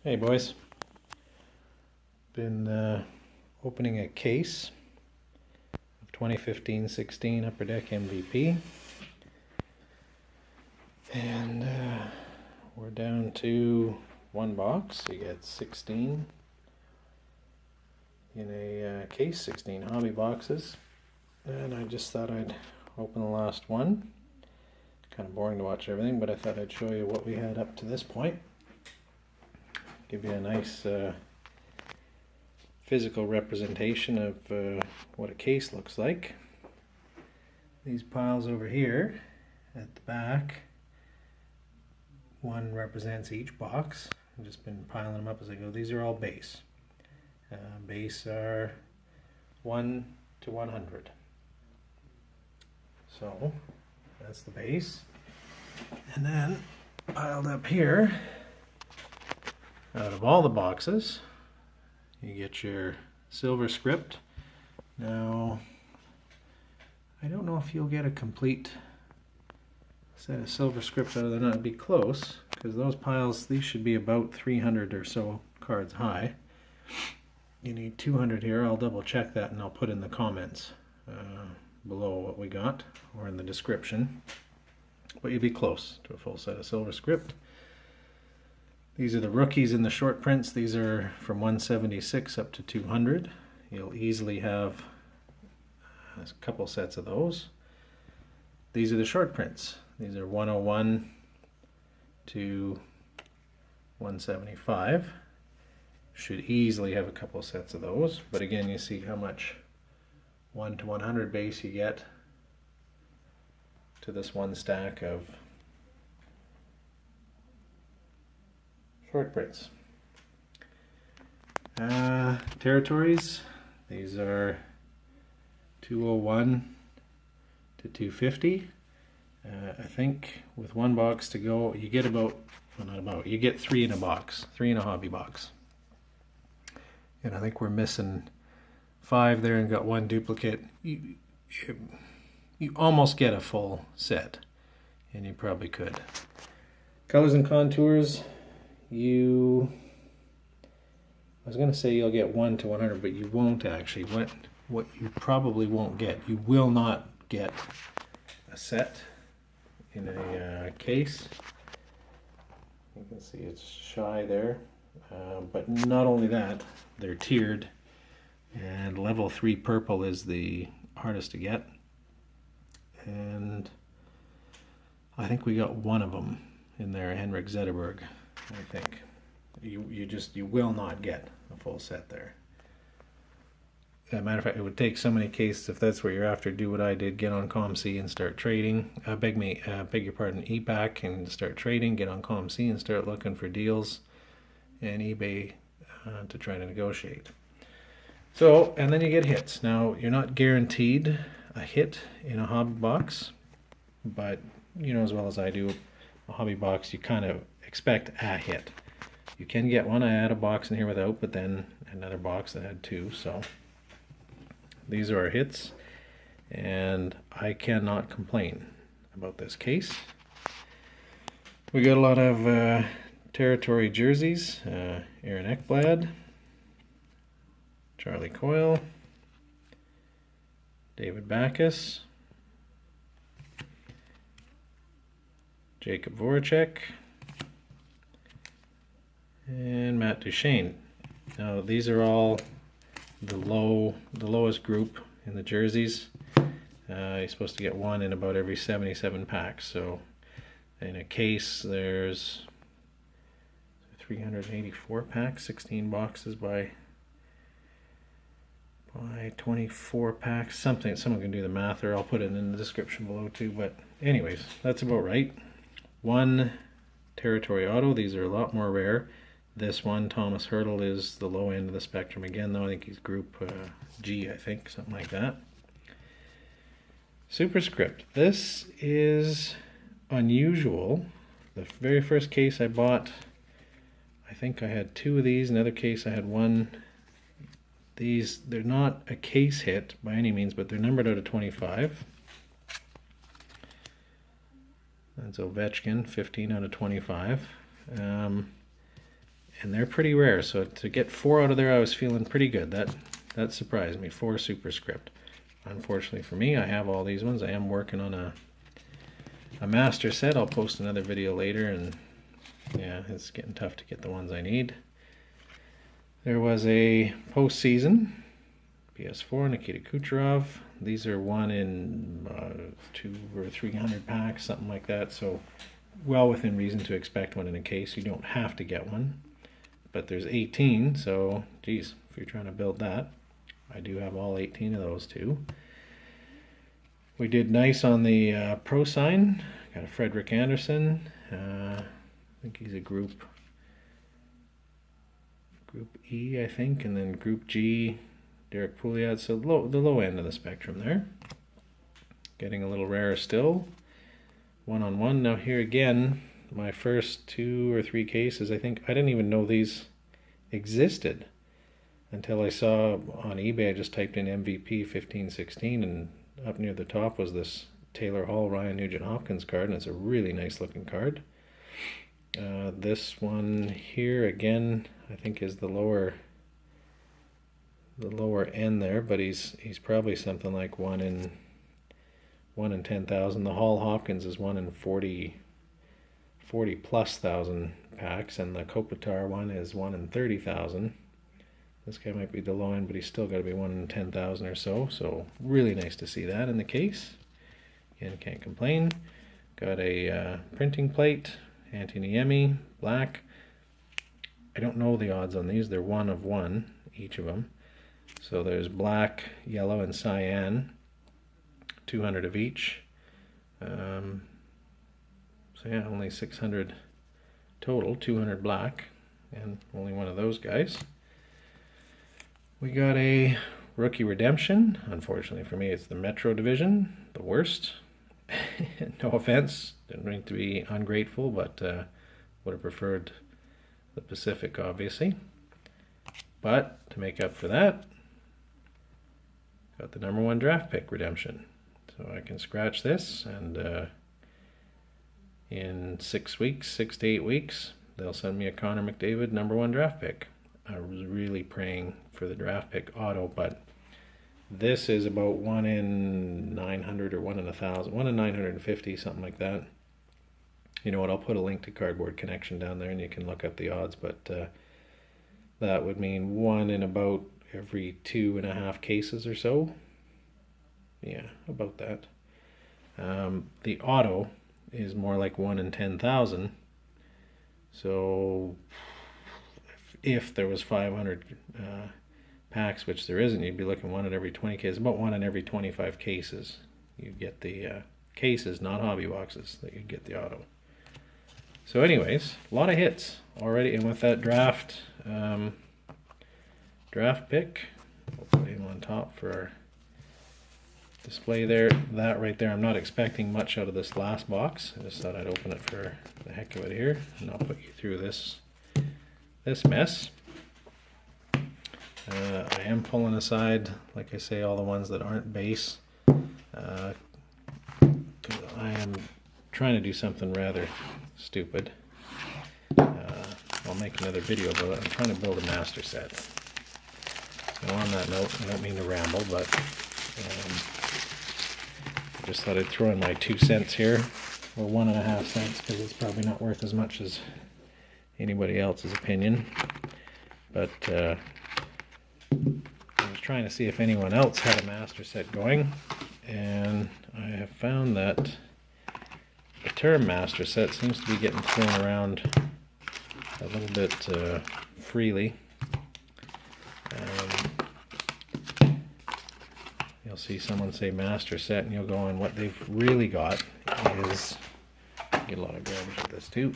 Hey boys, been opening a case of 2015-16 Upper Deck MVP, and we're down to one box. You get 16 in a case, 16 hobby boxes, and I just thought I'd open the last one. Kind of boring to watch everything, but I thought I'd show you what we had up to this point. Give you a nice physical representation of what a case looks like. These piles over here at the back, one represents each box. I've just been piling them up as I go. These are all base. Base are 1 to 100. So that's the base. And then piled up here, out of all the boxes, you get your silver script. Now, I don't know if you'll get a complete set of silver script out of them. It'd be close, because those piles, these should be about 300 or so cards high. You need 200 here. I'll double check that and I'll put in the comments below what we got, or in the description. But you'd be close to a full set of silver script. These are the rookies in the short prints. These are from 176 up to 200. You'll easily have a couple sets of those. These are the short prints. These are 101 to 175. Should easily have a couple sets of those. But again, you see how much 1 to 100 base you get to this one stack of short prints. Territories, these are 201 to 250. I think with one box to go, you get about, well, not about, you get 3 in a box, 3 in a hobby box. And I think we're missing 5 there and got 1 duplicate. You almost get a full set, and you probably could. Colors and contours, I was going to say you'll get 1 to 100, but you won't actually. What you probably won't get, you will not get a set in a case. You can see it's shy there, but not only that, they're tiered, and level 3 purple is the hardest to get, and I think we got 1 of them in there, Henrik Zetterberg. I think you will not get a full set there. As a matter of fact, it would take so many cases. If that's what you're after, do what I did: get on ComC and start trading. Beg your pardon, eBack and start trading. Get on ComC and start looking for deals, and eBay to try to negotiate. So, and then you get hits. Now, you're not guaranteed a hit in a hobby box, but you know as well as I do, a hobby box, you kind of expect a hit. You can get one. I had a box in here without, but then another box that had 2. So these are our hits, and I cannot complain about this case. We got a lot of territory jerseys. Aaron Ekblad, Charlie Coyle, David Backes, Jacob Voracek, and Matt Duchene. Now these are all the lowest group in the jerseys. You're supposed to get 1 in about every 77 packs. So in a case there's 384 packs, 16 boxes by 24 packs, something. Someone can do the math, or I'll put it in the description below too. But anyways, that's about right. 1 territory auto. These are a lot more rare. This one, Thomas Hertel, is the low end of the spectrum again, though. I think he's group G, I think, something like that. Superscript. This is unusual. The very first case I bought, I think I had 2 of these. Another case I had 1. These, they're not a case hit by any means, but they're numbered out of 25. That's Ovechkin, 15 out of 25. and they're pretty rare. So to get 4 out of there, I was feeling pretty good. That surprised me. 4 superscript. Unfortunately for me, I have all these ones. I am working on a master set. I'll post another video later, and yeah, it's getting tough to get the ones I need. There was a postseason PS4 Nikita Kucherov. These are 1 in 200 or 300 packs, something like that. So well within reason to expect one in a case. You don't have to get one, but there's 18. So geez, if you're trying to build that, I do have all 18 of those too. We did nice on the pro sign. Got a Frederick Anderson. I think he's a group E, I think, and then group G, Derek Pouliot. So the low end of the spectrum there. Getting a little rarer still. 1-on-1. Now here again, my first 2 or 3 cases, I think I didn't even know these existed until I saw on eBay. I just typed in MVP 1516, and up near the top was this Taylor Hall Ryan Nugent Hopkins card, and it's a really nice looking card. This one here again, I think is the lower end there, but he's probably something like 1 in 10,000. The Hall Hopkins is 1 in 40 plus thousand packs, and the Kopitar one is 1 in 30,000. This guy might be the low end, but he's still got to be 1 in 10,000 or so. So really nice to see that in the case. Again, can't complain. Got a printing plate, Antti Niemi, black. I don't know the odds on these. They're 1 of 1, each of them. So there's black, yellow, and cyan. 200 of each. So yeah, only 600 total. 200 black, and only one of those guys. We got a rookie redemption. Unfortunately for me, it's the Metro Division, the worst. No offense, didn't mean to be ungrateful, but would have preferred the Pacific, obviously. But to make up for that, got the #1 draft pick redemption. So I can scratch this, and in 6 to 8 weeks, they'll send me a Connor McDavid #1 draft pick. I was really praying for the draft pick auto, but this is about 1 in 900 or 1 in 1,000, 1 in 950, something like that. You know what, I'll put a link to Cardboard Connection down there and you can look up the odds, but that would mean 1 in about every 2.5 cases or so. Yeah, about that. The auto is more like 1 in 10,000. So if there was 500 packs, which there isn't, you'd be looking 1 in every 20 cases. About 1 in every 25 cases you get the cases, not hobby boxes, that you get the auto. So anyways, a lot of hits already, and with that draft pick, we'll put him on top for our display there. That right there, I'm not expecting much out of this last box. I just thought I'd open it for the heck of it here, and I'll put you through this mess. I am pulling aside, like I say, all the ones that aren't base. I am trying to do something rather stupid. I'll make another video about it. I'm trying to build a master set. Now on that note, I don't mean to ramble, but I just thought I'd throw in my 2 cents here, or 1.5 cents, because it's probably not worth as much as anybody else's opinion. But I was trying to see if anyone else had a master set going, and I have found that the term master set seems to be getting thrown around a little bit freely. You'll see someone say master set, and you'll go on. What they've really got is, get a lot of garbage with this too.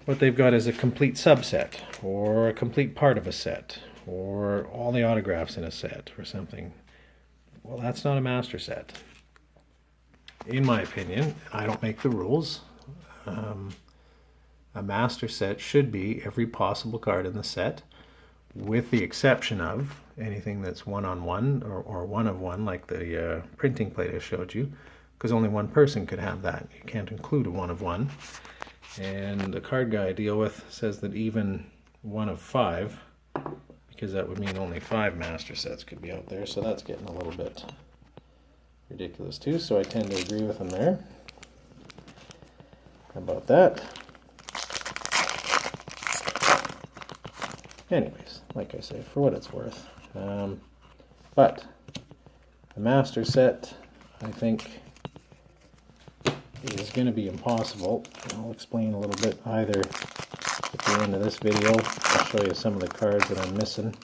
What they've got is a complete subset, or a complete part of a set, or all the autographs in a set, or something. Well, that's not a master set. In my opinion, I don't make the rules. A master set should be every possible card in the set, with the exception of anything that's 1-on-1 or 1 of 1, like the printing plate I showed you, because only one person could have that. You can't include a 1 of 1. And the card guy I deal with says that even one of 5, because that would mean only 5 master sets could be out there, so that's getting a little bit ridiculous too, so I tend to agree with him there. How about that? Anyways, like I say, for what it's worth. But the master set, I think, is going to be impossible. I'll explain a little bit either at the end of this video. I'll show you some of the cards that I'm missing.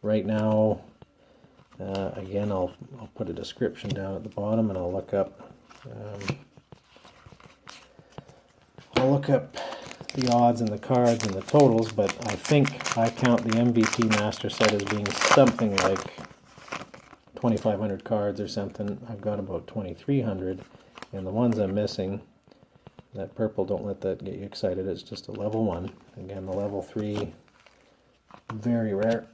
Right now, again, I'll put a description down at the bottom, and I'll look up the odds and the cards and the totals, but I think I count the MVP master set as being something like 2,500 cards or something. I've got about 2,300, and the ones I'm missing, that purple, don't let that get you excited, it's just a level 1. Again, the level 3, very rare.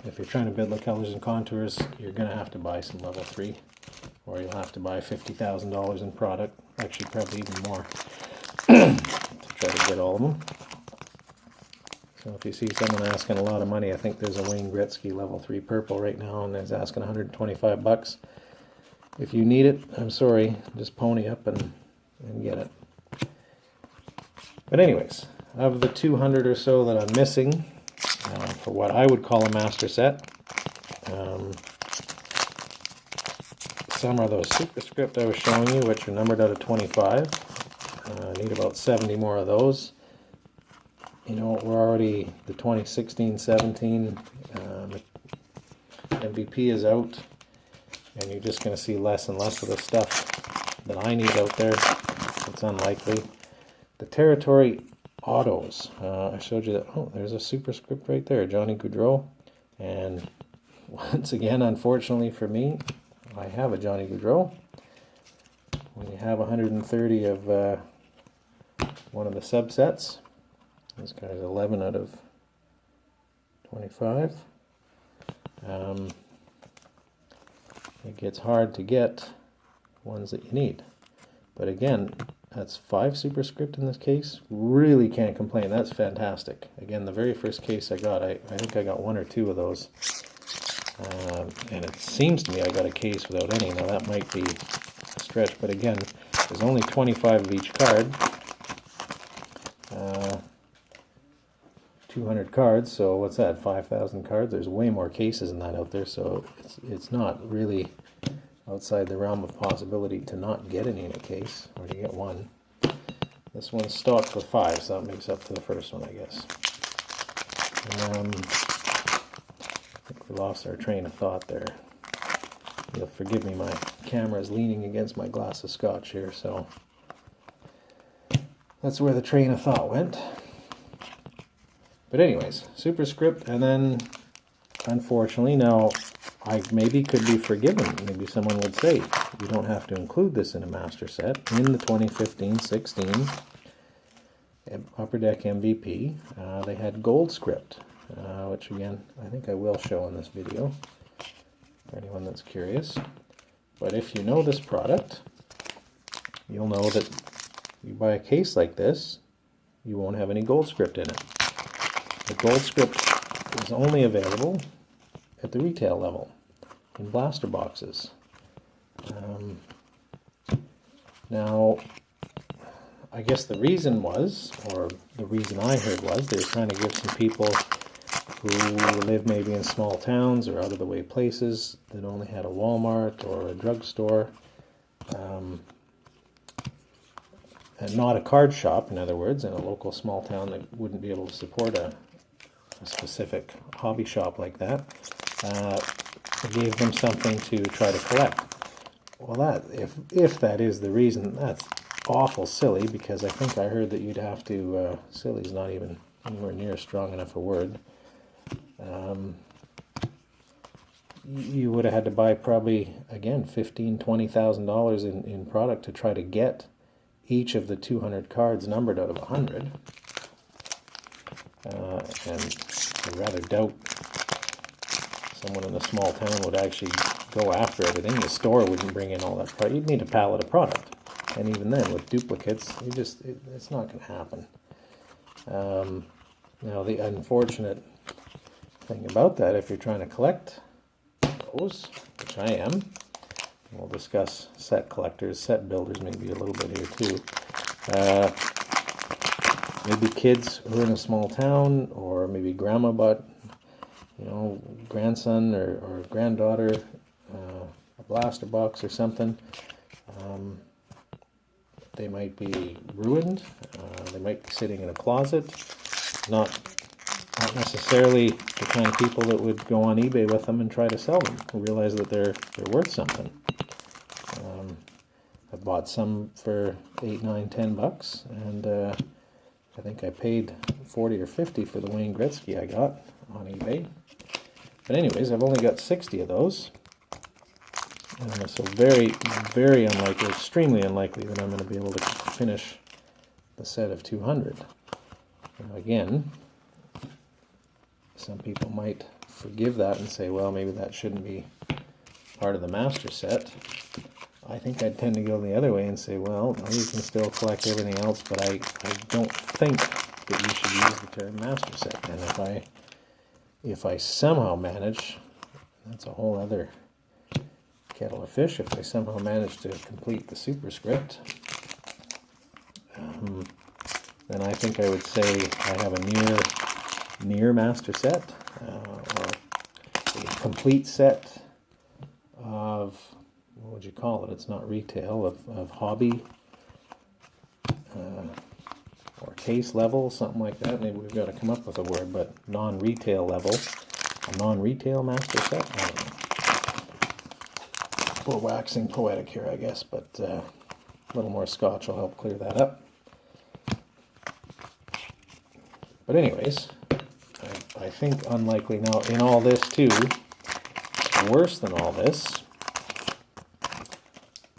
If you're trying to build the colors and contours, you're going to have to buy some level 3, or you'll have to buy $50,000 in product, actually probably even more, to try to get all of them. So if you see someone asking a lot of money, I think there's a Wayne Gretzky level 3 purple right now, and he's asking 125 bucks. If you need it, I'm sorry, just pony up and get it. But anyways, of the 200 or so that I'm missing, for what I would call a master set, some are those superscript I was showing you, which are numbered out of 25. I need about 70 more of those. You know, we're already, the 2016-17 MVP is out, and you're just going to see less and less of the stuff that I need out there. It's unlikely. The territory autos, I showed you that. Oh, there's a superscript right there, Johnny Gaudreau. And once again, unfortunately for me, I have a Johnny Gaudreau. When you have 130 of one of the subsets, this guy's 11 out of 25. It gets hard to get ones that you need. But again, that's 5 superscript in this case. Really can't complain. That's fantastic. Again, the very first case I got, I think I got 1 or 2 of those. And it seems to me I got a case without any. Now that might be a stretch, but again, there's only 25 of each card. 200 cards, so what's that, 5,000 cards? There's way more cases than that out there, so it's not really outside the realm of possibility to not get any in a case, or to get 1. This one's stocked with 5, so that makes up for the first one, I guess. I think we lost our train of thought there. You'll forgive me, my camera is leaning against my glass of scotch here, so that's where the train of thought went. But anyways, superscript, and then, unfortunately, now, I maybe could be forgiven. Maybe someone would say, you don't have to include this in a master set. In the 2015-16 Upper Deck MVP, they had gold script, which again, I think I will show in this video, for anyone that's curious. But if you know this product, you'll know that you buy a case like this, you won't have any gold script in it. The gold script is only available at the retail level in blaster boxes. Now, I guess the reason was, or the reason I heard was, they were trying to give some people who live maybe in small towns or out of the way places that only had a Walmart or a drugstore, and not a card shop, in other words, in a local small town that wouldn't be able to support a specific hobby shop like that. It gave them something to try to collect. Well, that if that is the reason, that's awful silly, because I think I heard that you'd have to, silly's not even anywhere near strong enough a word. You would have had to buy probably, again, $15,000, $20,000 in product to try to get each of the 200 cards numbered out of 100. And I rather doubt someone in a small town would actually go after everything. The store wouldn't bring in all that product. You'd need a pallet of product. And even then, with duplicates, it's not going to happen. Now, the unfortunate thing about that, if you're trying to collect those, which I am, we'll discuss set collectors, set builders maybe a little bit here too. Maybe kids who are in a small town, or maybe grandma bought, grandson or granddaughter a blaster box or something. They might be ruined. They might be sitting in a closet. Not necessarily the kind of people that would go on eBay with them and try to sell them, who realize that they're worth something. I bought some for $8, $9, $10, and I think I paid 40 or 50 for the Wayne Gretzky I got on eBay. But anyways, I've only got 60 of those. So very, very unlikely, extremely unlikely that I'm going to be able to finish the set of 200. Now again, some people might forgive that and say, well, maybe that shouldn't be part of the master set. I think I'd tend to go the other way and say, well, you can still collect everything else, but I don't think that you should use the term master set. And if I somehow manage, that's a whole other kettle of fish, if I somehow manage to complete the superscript, then I think I would say I have a near master set, or a complete set of, what would you call it? It's not retail, of hobby, or case level, something like that. Maybe we've got to come up with a word, but non-retail level, a non-retail master set. I don't know. We're waxing poetic here, I guess, but a little more scotch will help clear that up. But anyways, I think unlikely now in all this too, worse than all this,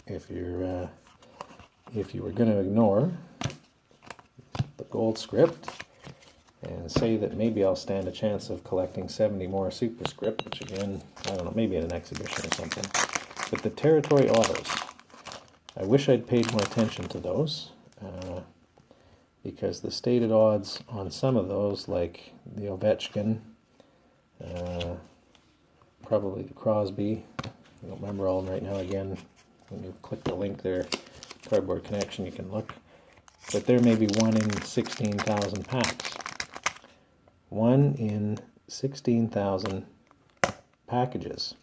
if you were going to ignore the gold script and say that maybe I'll stand a chance of collecting 70 more superscript, which again, I don't know, maybe at an exhibition or something. But the territory autos, I wish I'd paid more attention to those, because the stated odds on some of those, like the Ovechkin, probably the Crosby, I don't remember all of them right now. Again, when you click the link there, Cardboard Connection, you can look. But there may be 1 in 16,000 packs. 1 in 16,000 packages.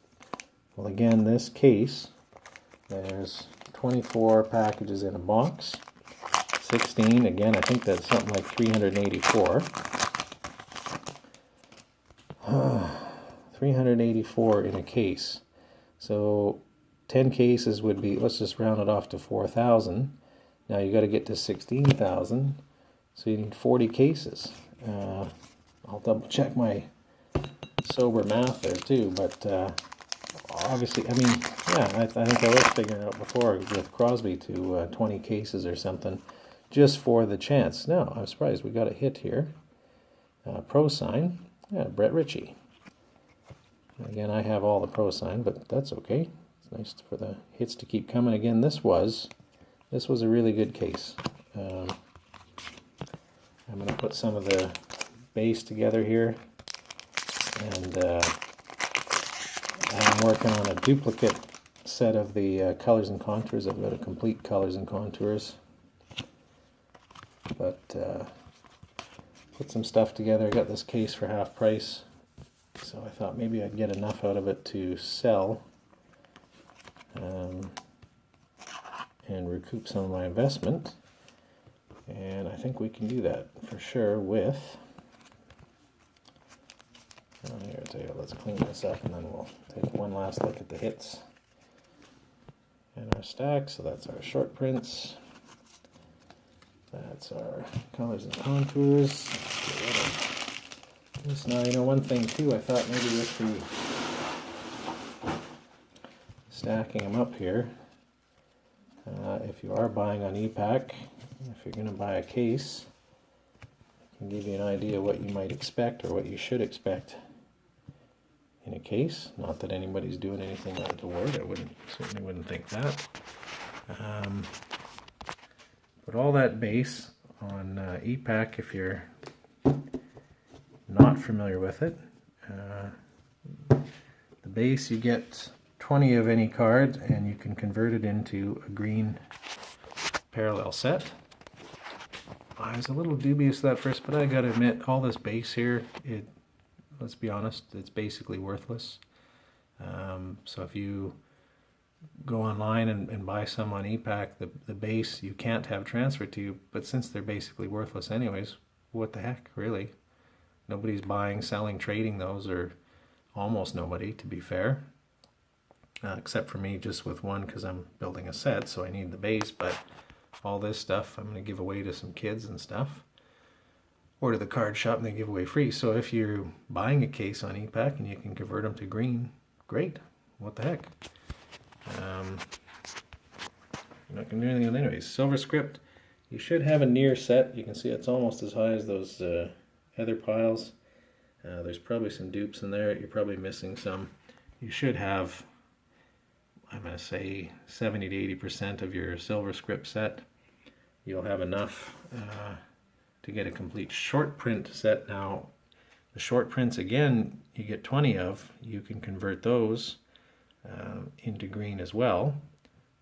Well, again, this case, there's 24 packages in a box. 16, again, I think that's something like 384. 384 in a case. So 10 cases would be, let's just round it off to 4,000. Now you got to get to 16,000, so you need 40 cases. I'll double check my sober math there too, but obviously, I mean, yeah, I think I was figuring out before with Crosby to 20 cases or something, just for the chance. No, I'm surprised we got a hit here. Pro sign, yeah, Brett Ritchie. Again, I have all the pro sign, but that's okay. It's nice for the hits to keep coming. Again, this was a really good case. I'm going to put some of the base together here, and I'm working on a duplicate set of the colors and contours. I've got a complete colors and contours, but put some stuff together. I got this case for half price, so I thought maybe I'd get enough out of it to sell and recoup some of my investment. And I think we can do that for sure with, here, I'll tell you what, let's clean this up and then we'll take one last look at the hits and our stack. So that's our short prints. That's our colors and contours. Get rid of this. Now, you know, one thing too, I thought maybe with the stacking them up here, if you are buying on e-Pack, if you're going to buy a case, I can give you an idea what you might expect or what you should expect in a case. Not that anybody's doing anything untoward. I certainly wouldn't think that. But all that base on e-Pack, if you're not familiar with it, the base, you get 20 of any card and you can convert it into a green parallel set. I was a little dubious of that first, but I gotta admit, all this base here, let's be honest, it's basically worthless. So if you go online and buy some on e-Pack, the base you can't have transferred to you, but since they're basically worthless anyways, what the heck, really? Nobody's buying, selling, trading those, or almost nobody, to be fair. Except for me, just with one, because I'm building a set, so I need the base, but all this stuff I'm going to give away to some kids and stuff. Or to the card shop and they give away free. So if you're buying a case on e-Pack and you can convert them to green, great. What the heck? You're not going to do anything with it anyways. Silver Script, you should have a near set. You can see it's almost as high as those other piles. There's probably some dupes in there. You're probably missing some. You should have, I'm going to say, 70 to 80% of your Silver Script set. You'll have enough to get a complete short print set. Now, the short prints, again, you get 20 of. You can convert those into green as well.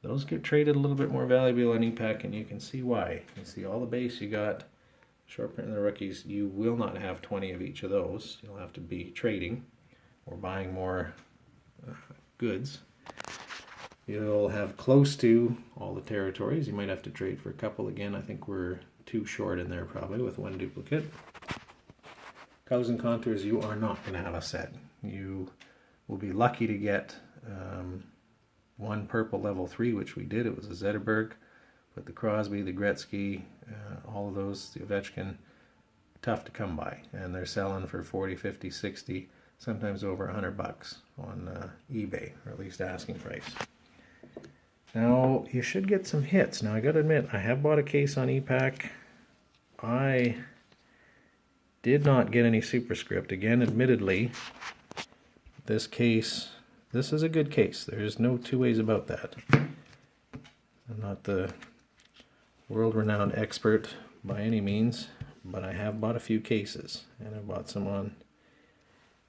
Those get traded a little bit more valuable on e-Pack, and you can see why. You see all the base you got, short print and the rookies. You will not have 20 of each of those. You'll have to be trading or buying more goods. You'll have close to all the territories. You might have to trade for a couple again. I think we're too short in there probably with one duplicate. Colors and contours, you are not going to have a set. You will be lucky to get one purple level 3, which we did. It was a Zetterberg, but the Crosby, the Gretzky, all of those, the Ovechkin, tough to come by. And they're selling for 40, 50, 60, sometimes over $100 on eBay, or at least asking price. Now, you should get some hits. Now, I gotta admit, I have bought a case on e-Pack. I did not get any Superscript. Again, admittedly, this case, this is a good case. There's no two ways about that. I'm not the world-renowned expert by any means, but I have bought a few cases, and I bought some on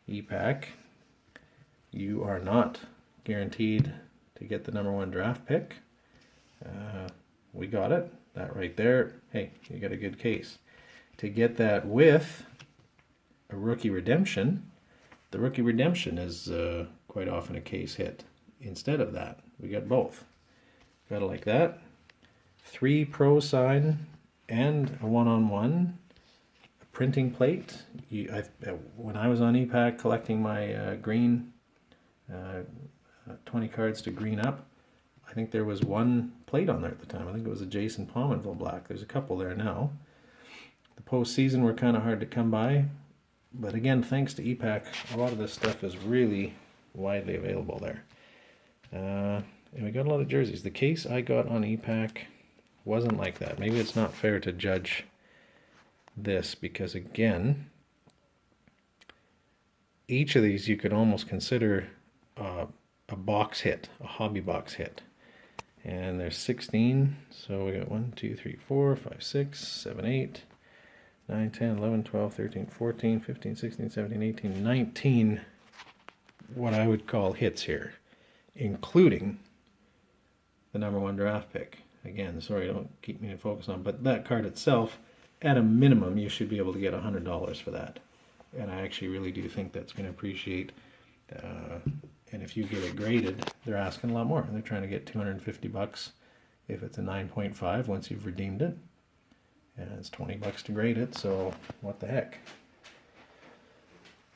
e-Pack. You are not guaranteed to get the #1 draft pick. We got it. That right there, hey, you got a good case. To get that with a Rookie Redemption, the Rookie Redemption is quite often a case hit. Instead of that, we got both. Got it like that. 3 Pro sign and a 1-on-1 printing plate. When I was on e-Pack collecting my green 20 cards to green up, I think there was one plate on there at the time. I think it was a Jason Pominville black. There's a couple there now. The postseason were kind of hard to come by, but again, thanks to e-Pack, a lot of this stuff is really widely available there. And we got a lot of jerseys. The case I got on e-Pack wasn't like that. Maybe it's not fair to judge this because, again, each of these you could almost consider a box hit, a hobby box hit. And there's 16, so we got 1, 2, 3, 4, 5, 6, 7, 8, 9, 10, 11, 12, 13, 14, 15, 16, 17, 18, 19, what I would call hits here, including the #1 draft pick. Again, sorry, don't keep me to focus on, but that card itself, at a minimum, you should be able to get $100 for that. And I actually really do think that's going to appreciate. And if you get it graded, they're asking a lot more. They're trying to get $250 if it's a 9.5 once you've redeemed it. And it's $20 to grade it, so what the heck.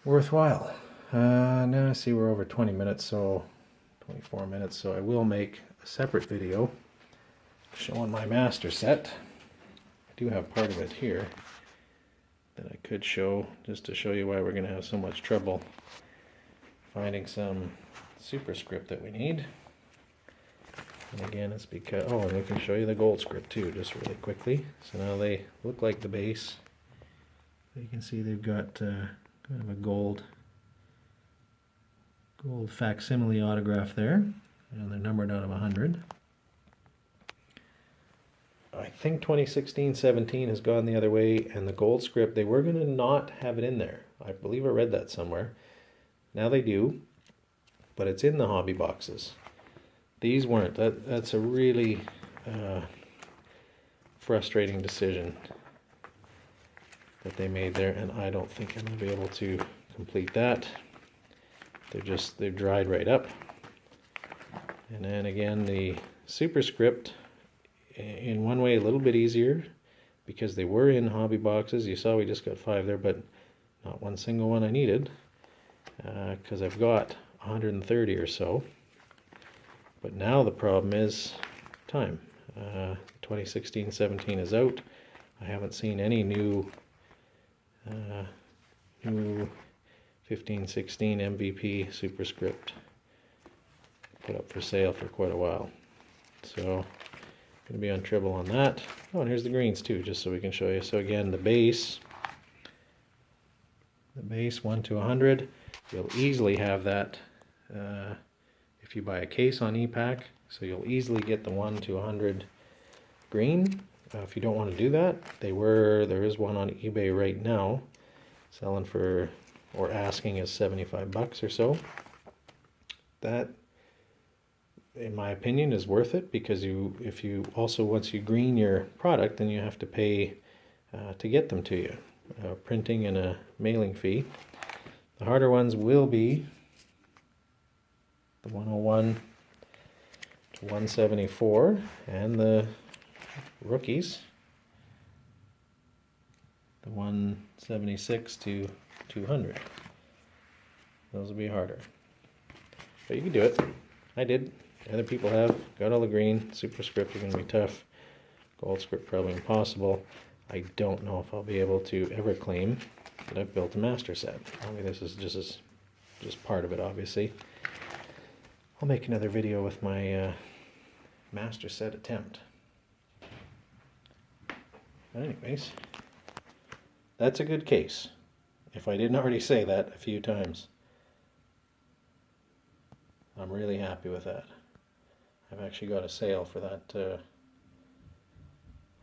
Worthwhile. Now I see we're over 20 minutes, so 24 minutes, so I will make a separate video showing my master set. I do have part of it here that I could show, just to show you why we're going to have so much trouble finding some Superscript that we need. And again, it's because, oh, and we can show you the gold script too, just really quickly. So now they look like the base. You can see they've got kind of a gold facsimile autograph there, and they're numbered out of 100. I think 2016-17 has gone the other way, and the gold script, they were going to not have it in there. I believe I read that somewhere. Now they do, but it's in the hobby boxes. These weren't. That's a really frustrating decision that they made there, and I don't think I'm going to be able to complete that. They've dried right up. And then again, the superscript, in one way a little bit easier because they were in hobby boxes. You saw we just got 5 there, but not one single one I needed because I've got 130 or so. But now the problem is time. 2016-17 is out. I haven't seen any new 15-16 MVP superscript put up for sale for quite a while. So going to be on Tribble on that. Oh, and here's the greens too, just so we can show you. So again, the base 1 to 100. You'll easily have that if you buy a case on ePack. So you'll easily get the 1 to 100 green. If you don't want to do that, there is one on eBay right now, selling for, or asking is $75 or so. That, in my opinion, is worth it because if you also, once you green your product, then you have to pay to get them to you, printing and a mailing fee. The harder ones will be the 101 to 174 and the rookies, the 176 to 200. Those will be harder, but you can do it. I did. Other people have. Got all the green. Superscript are going to be tough. Gold script probably impossible. I don't know if I'll be able to ever claim that I've built a master set. I mean, this is just part of it, obviously. I'll make another video with my master set attempt. But anyways, that's a good case. If I didn't already say that a few times. I'm really happy with that. I've actually got a sale for that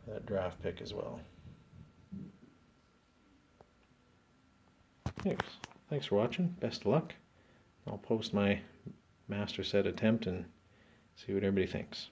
that draft pick as well. Thanks for watching. Best of luck. I'll post my master set attempt and see what everybody thinks.